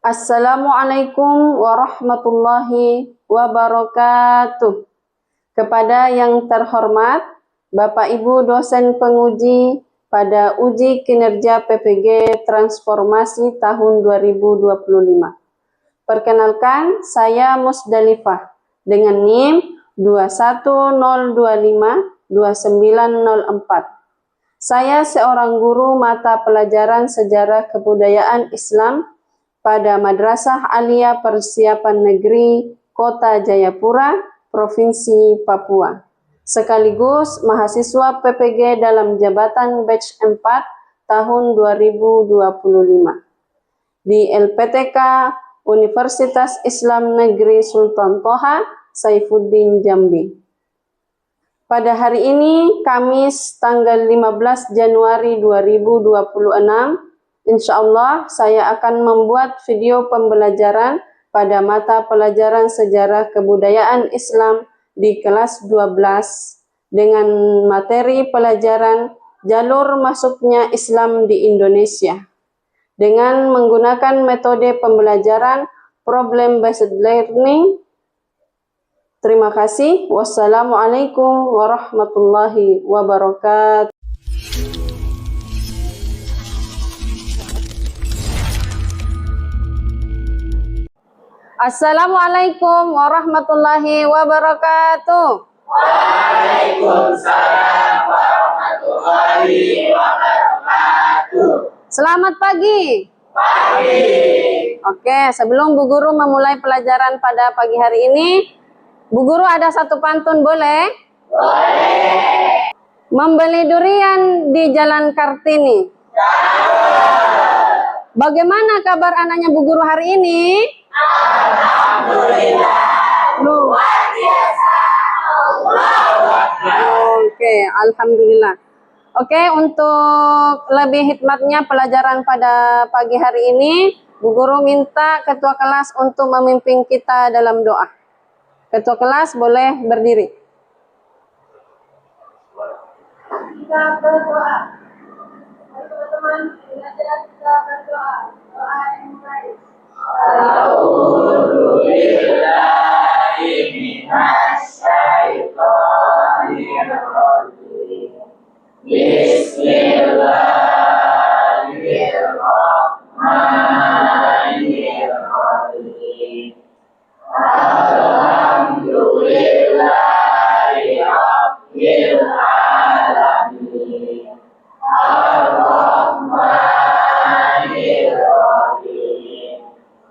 Assalamualaikum warahmatullahi wabarakatuh. Kepada yang terhormat Bapak Ibu dosen penguji pada uji kinerja PPG Transformasi tahun 2025. Perkenalkan, saya Musdalifah dengan NIM 210252904. Saya seorang guru mata pelajaran Sejarah Kebudayaan Islam pada Madrasah Alia Persiapan Negeri Kota Jayapura, Provinsi Papua. Sekaligus mahasiswa PPG dalam jabatan batch 4 tahun 2025 di LPTK Universitas Islam Negeri Sultan Toha, Saifuddin Jambi. Pada hari ini, Kamis tanggal 15 Januari 2026, insya Allah saya akan membuat video pembelajaran pada mata pelajaran Sejarah Kebudayaan Islam di kelas 12 dengan materi pelajaran jalur masuknya Islam di Indonesia dengan menggunakan metode pembelajaran problem based learning. Terima kasih. Wassalamualaikum warahmatullahi wabarakatuh. Assalamualaikum warahmatullahi wabarakatuh. Waalaikumsalam warahmatullahi wabarakatuh. Selamat pagi. Pagi. Oke, sebelum Bu Guru memulai pelajaran pada pagi hari ini, Bu Guru ada satu pantun, boleh? Boleh. Membeli durian di Jalan Kartini. Bagaimana kabar anaknya Bu Guru hari ini? Alhamdulillah. Luar biasa. Allahu Akbar. Oke, alhamdulillah. Oke, untuk lebih hikmatnya pelajaran pada pagi hari ini, Bu Guru minta ketua kelas untuk memimpin kita dalam doa. Ketua kelas boleh berdiri. Kita berdoa. Teman-teman, kita berdoa. Doa yang baik. A'udzubillahi minasyaitonirrajim. Bismillahirrahmanirrahim. Alhamdulillahi rabbil alamin. Ar-Rahmanir Rahim.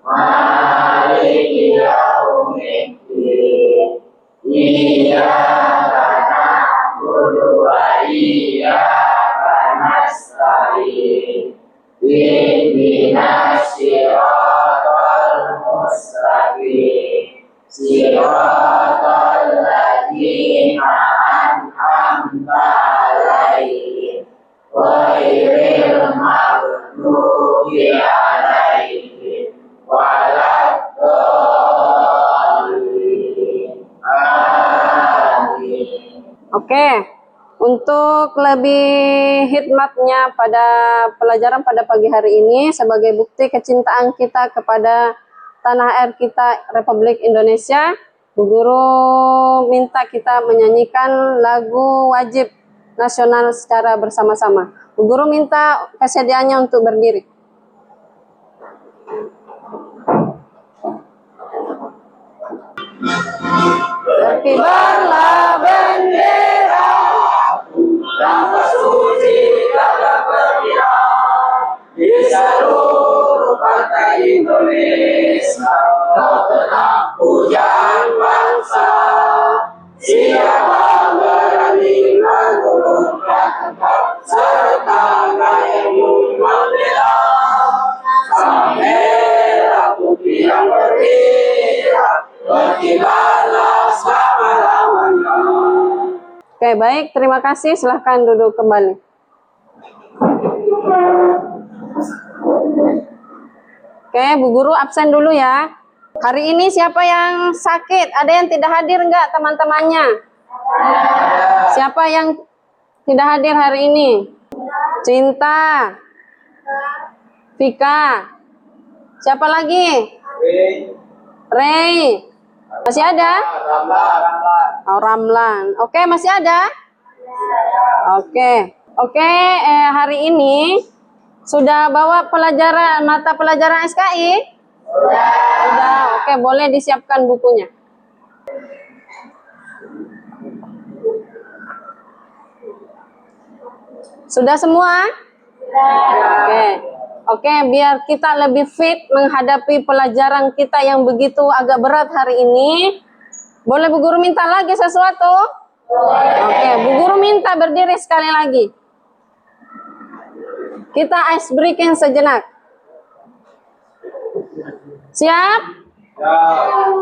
Maliki yaumiddin. Iyyaka na'budu wa iyyaka nasta'in. Ihdinas siratal mustaqim. Siratal ladzina an'amta 'alaihim ghairil maghdubi 'alaihim waladdallin. Amin. Oke, untuk lebih hikmatnya pada pelajaran pada pagi hari ini sebagai bukti kecintaan kita kepada tanah air kita Republik Indonesia, Bu Guru minta kita menyanyikan lagu wajib nasional secara bersama-sama. Bu Guru minta kesediaannya untuk berdiri. Berkibarlah bendera Tanpa suci dalam berkilau di seluruh pantai Indonesia, kau tenang hujan bangsa. Siapa berani mengurungkan engkau serta rakyatmu membela. Sang merah putih yang berkilau, berkibarlah selama-lamanya. Oke, baik. Terima kasih. Silahkan duduk kembali. Oke, Bu Guru absen dulu ya. Hari ini siapa yang sakit? Ada yang tidak hadir enggak teman-temannya? Siapa yang tidak hadir hari ini? Cinta, Vika, Siapa lagi? Ray. Masih ada? Oh, Ramlan. Oke, masih ada? Oke. Hari ini sudah bawa pelajaran mata pelajaran SKI? Sudah. Oke, boleh disiapkan bukunya. Sudah semua? Oke, biar kita lebih fit menghadapi pelajaran kita yang begitu agak berat hari ini. Boleh Bu Guru minta lagi sesuatu? Oke, Bu Guru minta berdiri sekali lagi. Kita ice breaking sejenak. Siap?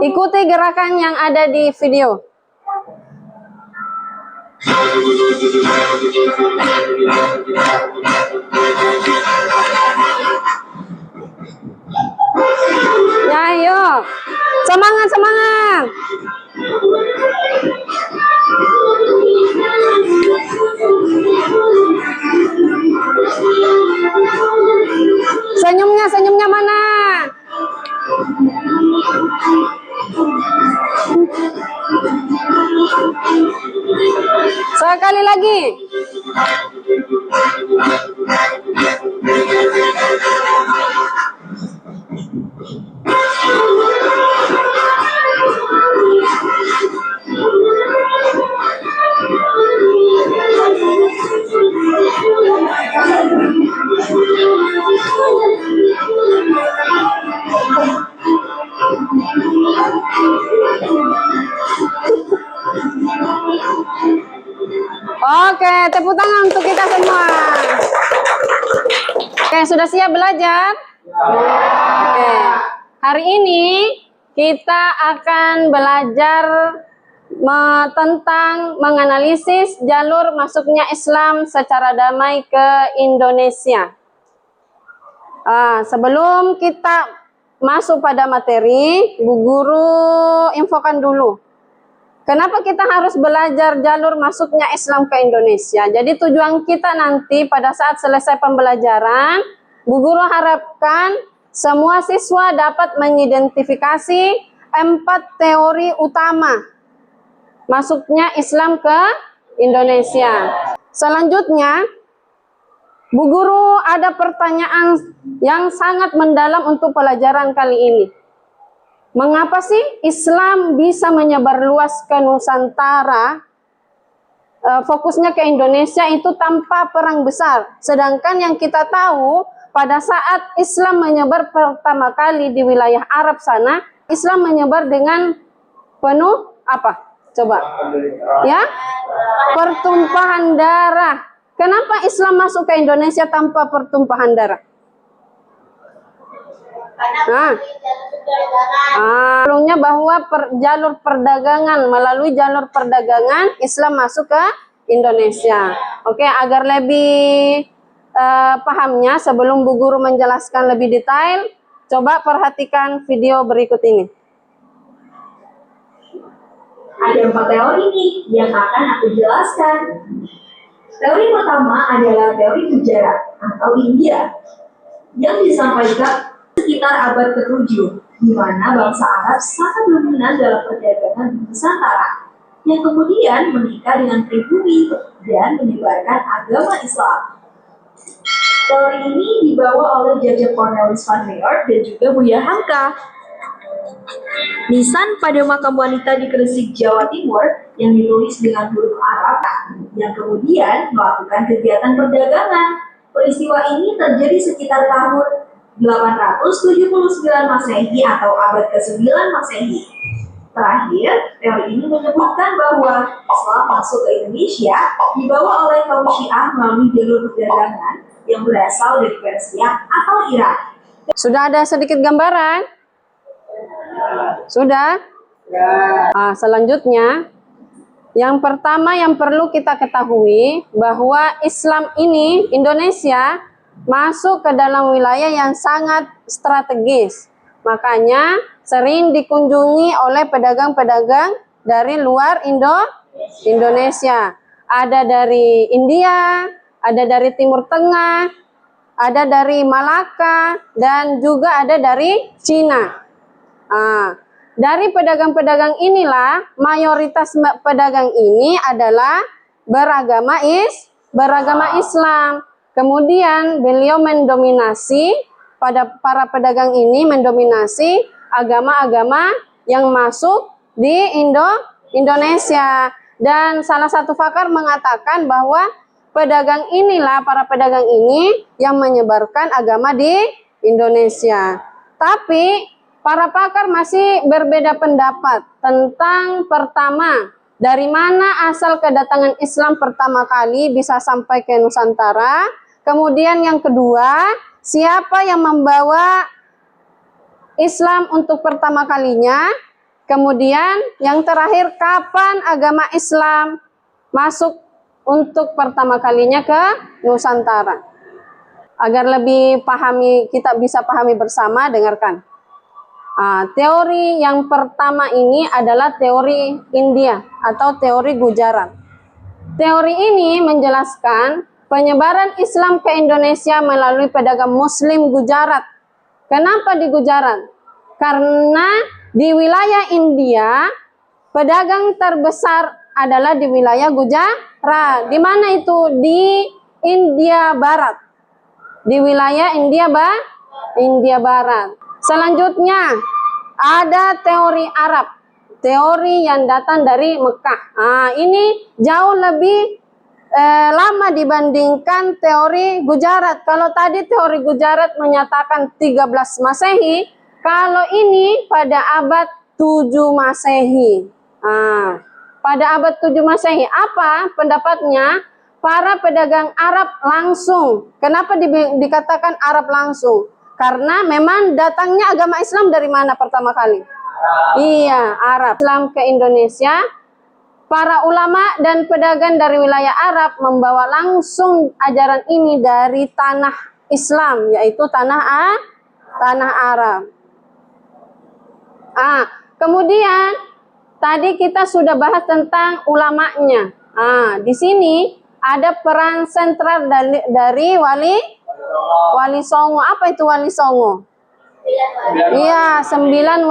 Ikuti gerakan yang ada di video. Ya, yuk. Semangat, semangat. Senyumnya mana? Sekali lagi. Oke, tepuk tangan untuk kita semua. Oke, sudah siap belajar? Oke. Hari ini kita akan belajar tentang menganalisis jalur masuknya Islam secara damai ke Indonesia. Sebelum kita masuk pada materi, Bu Guru infokan dulu. Kenapa kita harus belajar jalur masuknya Islam ke Indonesia? Jadi tujuan kita nanti pada saat selesai pembelajaran, Bu Guru harapkan semua siswa dapat mengidentifikasi 4 teori utama masuknya Islam ke Indonesia. Selanjutnya, Bu Guru ada pertanyaan yang sangat mendalam untuk pelajaran kali ini. Mengapa sih Islam bisa menyebar luas ke Nusantara? Fokusnya ke Indonesia itu tanpa perang besar. Sedangkan yang kita tahu pada saat Islam menyebar pertama kali di wilayah Arab sana, Islam menyebar dengan penuh apa? Coba. Ya? Pertumpahan darah. Kenapa Islam masuk ke Indonesia tanpa pertumpahan darah? Sebelumnya bahwa melalui jalur perdagangan Islam masuk ke Indonesia. Oke, agar lebih pahamnya sebelum Bu Guru menjelaskan lebih detail, coba perhatikan video berikut ini. Ada 4 teori nih yang akan aku jelaskan. Teori pertama adalah teori sejarah atau India yang disampaikan sekitar abad ke-7, di mana bangsa Arab sangat dominan dalam perdagangan di Nusantara, yang kemudian menikah dengan pribumi dan menyebarkan agama Islam. Teori ini dibawa oleh Jajah Cornelis van Meert dan juga Buya Hamka. Nisan pada makam wanita di Gresik, Jawa Timur yang ditulis dengan huruf Arab, yang kemudian melakukan kegiatan perdagangan. Peristiwa ini terjadi sekitar tahun 879 Masehi atau abad ke-9 Masehi. Terakhir, teori ini menyebutkan bahwa Islam masuk ke Indonesia dibawa oleh kaum Syiah melalui jalur perdagangan yang berasal dari Persia atau Irak. Sudah ada sedikit gambaran? Sudah? Selanjutnya, yang pertama yang perlu kita ketahui bahwa Islam ini, Indonesia, masuk ke dalam wilayah yang sangat strategis. Makanya sering dikunjungi oleh pedagang-pedagang dari luar Indonesia. Ada dari India, ada dari Timur Tengah, ada dari Malaka, dan juga ada dari Cina. Dari pedagang-pedagang inilah, mayoritas pedagang ini adalah beragama Islam. Kemudian beliau mendominasi, pada para pedagang ini mendominasi agama-agama yang masuk di Indonesia. Dan salah satu pakar mengatakan bahwa pedagang inilah, para pedagang ini yang menyebarkan agama di Indonesia. Tapi para pakar masih berbeda pendapat tentang, pertama, dari mana asal kedatangan Islam pertama kali bisa sampai ke Nusantara. Kemudian yang kedua, siapa yang membawa Islam untuk pertama kalinya. Kemudian yang terakhir, kapan agama Islam masuk untuk pertama kalinya ke Nusantara. Agar lebih kita bisa pahami bersama, dengarkan. Teori yang pertama ini adalah teori India atau teori Gujarat. Teori ini menjelaskan penyebaran Islam ke Indonesia melalui pedagang Muslim Gujarat. Kenapa di Gujarat? Karena di wilayah India, pedagang terbesar adalah di wilayah Gujarat. Di mana itu? Di India Barat. Di wilayah India Barat. Selanjutnya, ada teori Arab. Teori yang datang dari Mekah. Ini jauh lebih lama dibandingkan teori Gujarat. Kalau tadi teori Gujarat menyatakan 13 Masehi, kalau ini pada abad 7 Masehi. Pada abad 7 Masehi, apa pendapatnya? Para pedagang Arab langsung. Kenapa dikatakan Arab langsung? Karena memang datangnya agama Islam dari mana pertama kali? Iya, Arab. Islam ke Indonesia, para ulama dan pedagang dari wilayah Arab membawa langsung ajaran ini dari tanah Islam, yaitu tanah Arab. Kemudian tadi kita sudah bahas tentang ulamanya. Di sini ada peran sentral dari Wali Songo. Apa itu Wali Songo? Iya, 9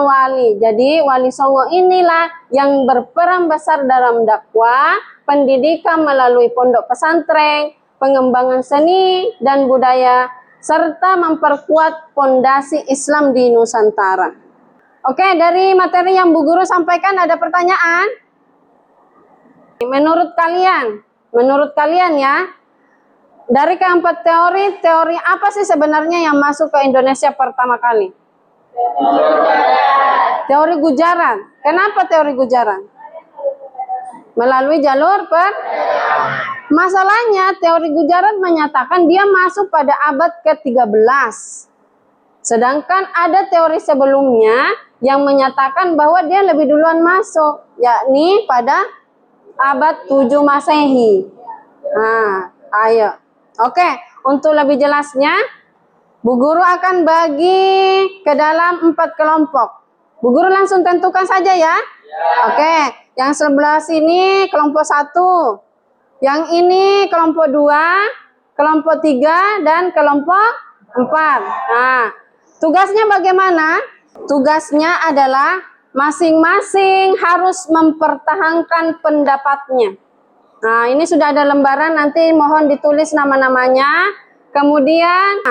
wali. Jadi Wali Songo inilah yang berperan besar dalam dakwah, pendidikan melalui pondok pesantren, pengembangan seni dan budaya, serta memperkuat pondasi Islam di Nusantara. Oke, dari materi yang Bu Guru sampaikan ada pertanyaan? Menurut kalian ya, dari keempat teori apa sih sebenarnya yang masuk ke Indonesia pertama kali? Teori Gujarat. Kenapa teori Gujarat? Melalui jalur Masalahnya teori Gujarat menyatakan dia masuk pada abad ke-13. Sedangkan ada teori sebelumnya yang menyatakan bahwa dia lebih duluan masuk, yakni pada abad 7 Masehi. Ayo. Oke, untuk lebih jelasnya, Bu Guru akan bagi ke dalam 4 kelompok. Bu Guru langsung tentukan saja ya. Oke, yang sebelah sini kelompok 1. Yang ini kelompok 2, kelompok 3, dan kelompok 4. Tugasnya bagaimana? Tugasnya adalah masing-masing harus mempertahankan pendapatnya. Ini sudah ada lembaran, nanti mohon ditulis nama-namanya. Kemudian,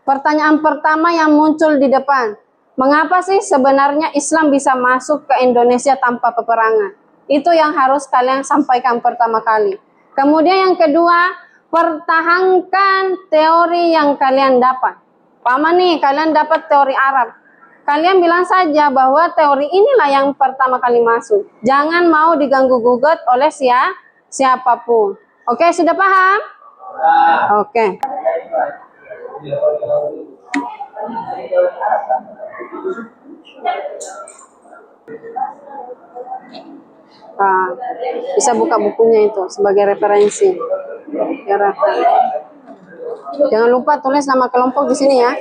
pertanyaan pertama yang muncul di depan. Mengapa sih sebenarnya Islam bisa masuk ke Indonesia tanpa peperangan? Itu yang harus kalian sampaikan pertama kali. Kemudian yang kedua, pertahankan teori yang kalian dapat. Paham nih, kalian dapat teori Arab. Kalian bilang saja bahwa teori inilah yang pertama kali masuk. Jangan mau diganggu-gugat oleh siapapun. Oke, sudah paham? Oke. Bisa buka bukunya itu sebagai referensi. Jangan lupa tulis nama kelompok di sini ya.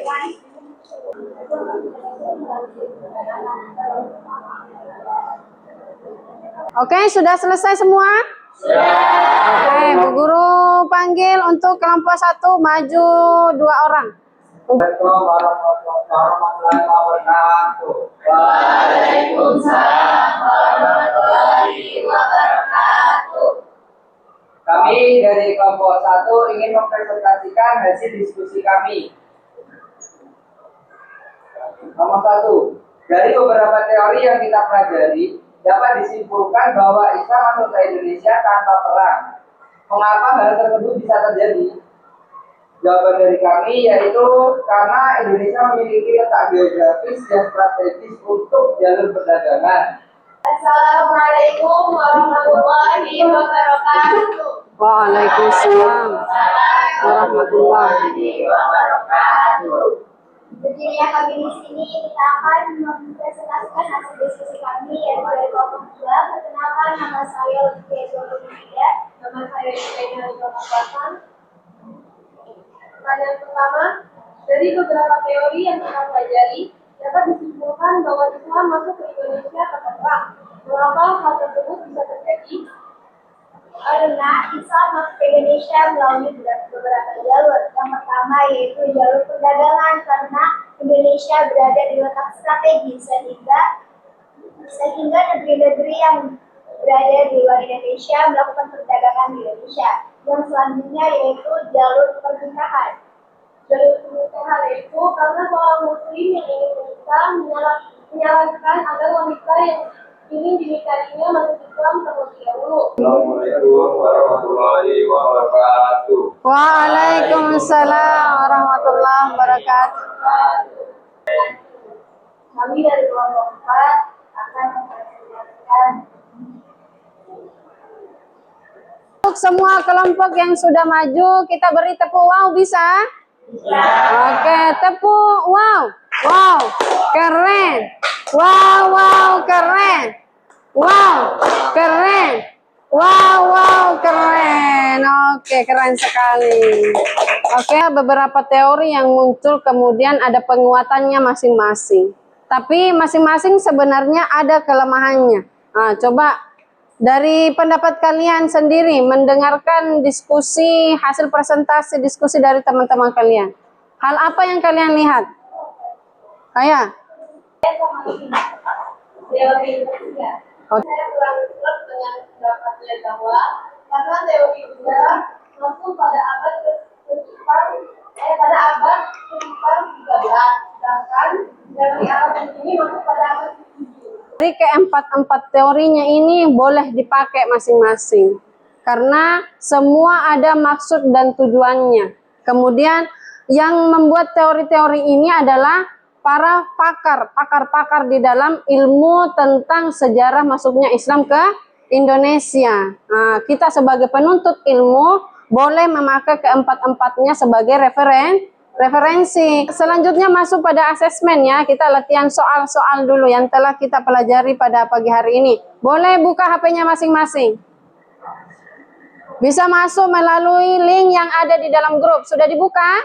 Oke, sudah selesai semua? Oke, Bu Guru panggil untuk kelompok 1 maju 2 orang. Assalamualaikum warahmatullahi wabarakatuh. Waalaikumsalam warahmatullahi wabarakatuh. Kami dari kelompok 1 ingin mempresentasikan hasil diskusi kami. Nomor 1, dari beberapa teori yang kita pelajari, dapat disimpulkan bahwa Islam masuk ke Indonesia tanpa perang. Mengapa hal tersebut bisa terjadi? Jawaban dari kami yaitu karena Indonesia memiliki letak geografis yang strategis untuk jalur perdagangan. Assalamualaikum warahmatullahi wabarakatuh. Waalaikumsalam warahmatullahi wabarakatuh. Berdirinya kami di sini, kita akan mempresentasikan hasil diskusi kami yaitu dari kelompok 2. Perkenalkan, nama saya Olivia Zohria, nama saya Yudhaya Zohria. Pertanyaan pertama, dari beberapa teori yang kita pelajari, dapat disimpulkan bahwa Islam masuk ke Indonesia tanpa perang. Mengapa hal tersebut bisa terjadi? Karena Islam masuk ke Indonesia melalui beberapa jalur. Yang pertama yaitu jalur perdagangan, karena Indonesia berada di letak strategis sehingga negeri-negeri yang berada di luar Indonesia melakukan perdagangan di Indonesia. Yang selanjutnya yaitu jalur pernikahan. Jalur pernikahan itu karena seorang muslim yang ingin menikah menyarankan agar wanita yang ingin dinikahinya masuk Islam terlebih dahulu. Assalamualaikum warahmatullahi wabarakatuh. Waalaikumsalam warahmatullahi wabarakatuh. Kami dari kelompok 4 akan mempresentasikan. Untuk semua kelompok yang sudah maju, kita beri tepuk wow, bisa? Oke, tepuk wow. Wow, keren. Wow, keren. Wow, keren. Wow, keren. Oke, keren sekali. Oke, beberapa teori yang muncul kemudian ada penguatannya masing-masing. Tapi masing-masing sebenarnya ada kelemahannya. Nah, coba dari pendapat kalian sendiri, mendengarkan diskusi, hasil presentasi diskusi dari teman-teman kalian. Hal apa yang kalian lihat? Kayak? Teori ketiga. Saya kurang klub dengan pendapatnya bahwa karena teori sejarah masuk pada abad sekitar 13, sedangkan teori Arab ini masuk pada abad 7. Dari keempat-empat teorinya ini boleh dipakai masing-masing. Karena semua ada maksud dan tujuannya. Kemudian yang membuat teori-teori ini adalah para pakar di dalam ilmu tentang sejarah masuknya Islam ke Indonesia. Nah, kita sebagai penuntut ilmu boleh memakai keempat-empatnya sebagai referensi. Selanjutnya masuk pada asesmen ya. Kita latihan soal-soal dulu yang telah kita pelajari pada pagi hari ini. Boleh buka HP-nya masing-masing. Bisa masuk melalui link yang ada di dalam grup. Sudah dibuka?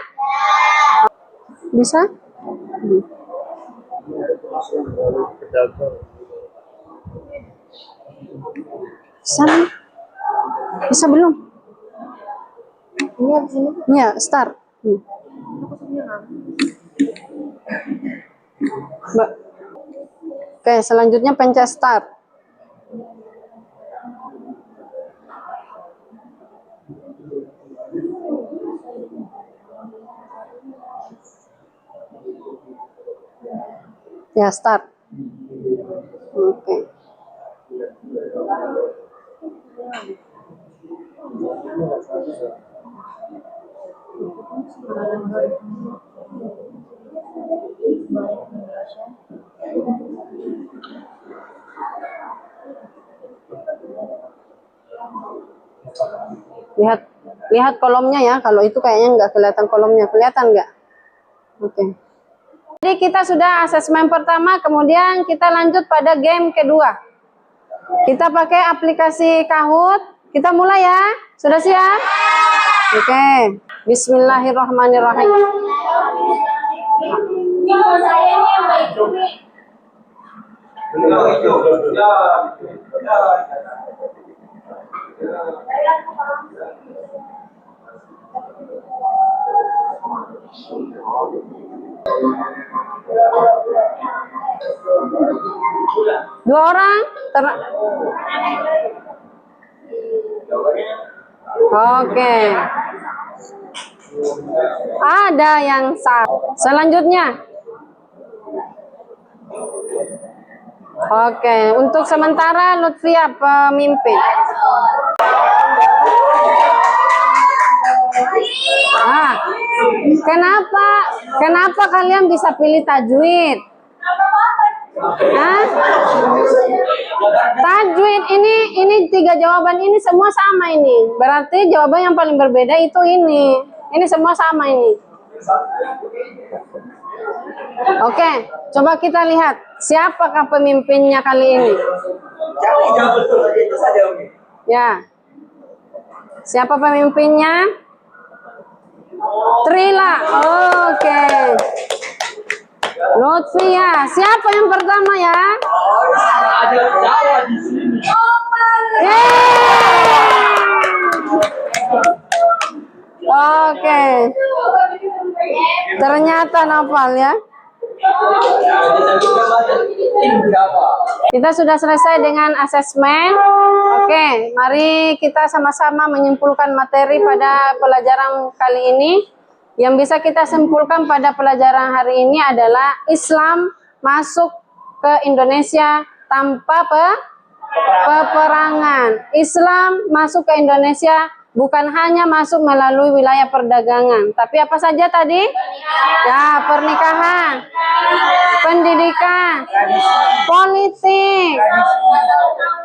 Bisa? Bisa belum? Ini habis ini Ya, start. Oke, selanjutnya pencet start. Ya, start. Oke. Lihat kolomnya ya. Kalau itu kayaknya nggak kelihatan kolomnya. Kelihatan nggak? Oke. Jadi kita sudah asesmen pertama, kemudian kita lanjut pada game kedua. Kita pakai aplikasi Kahoot. Kita mulai ya. Sudah siap? Oke. Bismillahirrahmanirrahim. Dua orang? Oke. Ada yang salah. Selanjutnya. Oke, untuk sementara Lutfia pemimpin. Ah, kenapa kalian bisa pilih tajwid? Hah? Tajwid ini 3 jawaban ini semua sama ini. Berarti jawaban yang paling berbeda itu ini. Ini semua sama ini. Oke, coba kita lihat siapakah pemimpinnya kali ini. Ya. Siapa pemimpinnya? Trila. Oke. Lutfia. Siapa yang pertama ya? Oke. Ternyata Nopal ya. Kita sudah selesai dengan asesmen. Oke, mari kita sama-sama menyimpulkan materi pada pelajaran kali ini. Yang bisa kita simpulkan pada pelajaran hari ini adalah Islam masuk ke Indonesia tanpa peperangan. Islam masuk ke Indonesia bukan hanya masuk melalui wilayah perdagangan, tapi apa saja tadi? Ya, pernikahan, pendidikan, politik,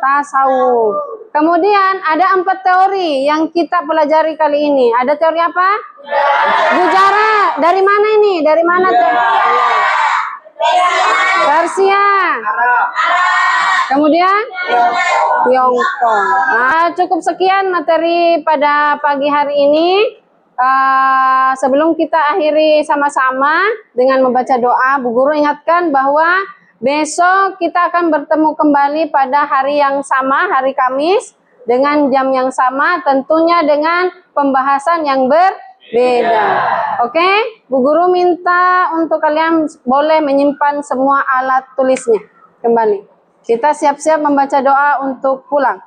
tasawuf. Kemudian ada 4 teori yang kita pelajari kali ini. Ada teori apa? Gujarat. Dari mana ini? Dari mana tuh? Persia. Kemudian Tiongkok. Nah, cukup sekian materi pada pagi hari ini. Sebelum kita akhiri sama-sama dengan membaca doa, Bu Guru ingatkan bahwa besok kita akan bertemu kembali pada hari yang sama, hari Kamis, dengan jam yang sama, tentunya dengan pembahasan yang berbeda. Oke, Bu Guru minta untuk kalian boleh menyimpan semua alat tulisnya kembali. Kita siap-siap membaca doa untuk pulang.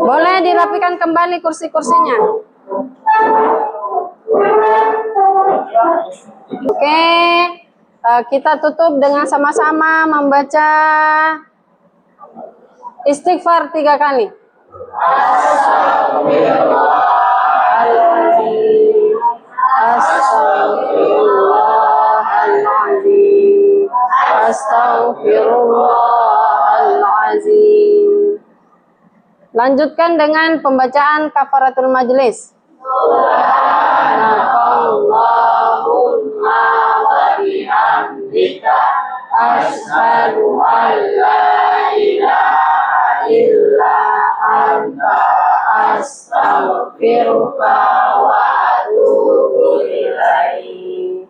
Boleh dirapikan kembali kursi-kursinya. Oke, kita tutup dengan sama-sama membaca istighfar 3 kali. Astaghfirullahaladzim. Astaghfirullahaladzim. Lanjutkan dengan pembacaan kafaratul majlis. Subhanallahumma wa bihamdika asyhadu an la ilaha illa anta astaghfiruka wa atubu ilaik.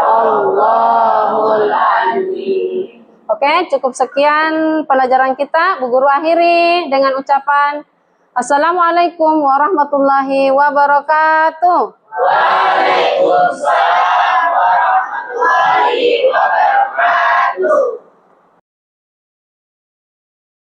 Allahul azim. Oke, cukup sekian pelajaran kita. Bu Guru akhiri dengan ucapan Assalamualaikum warahmatullahi wabarakatuh. Waalaikumsalam warahmatullahi wabarakatuh.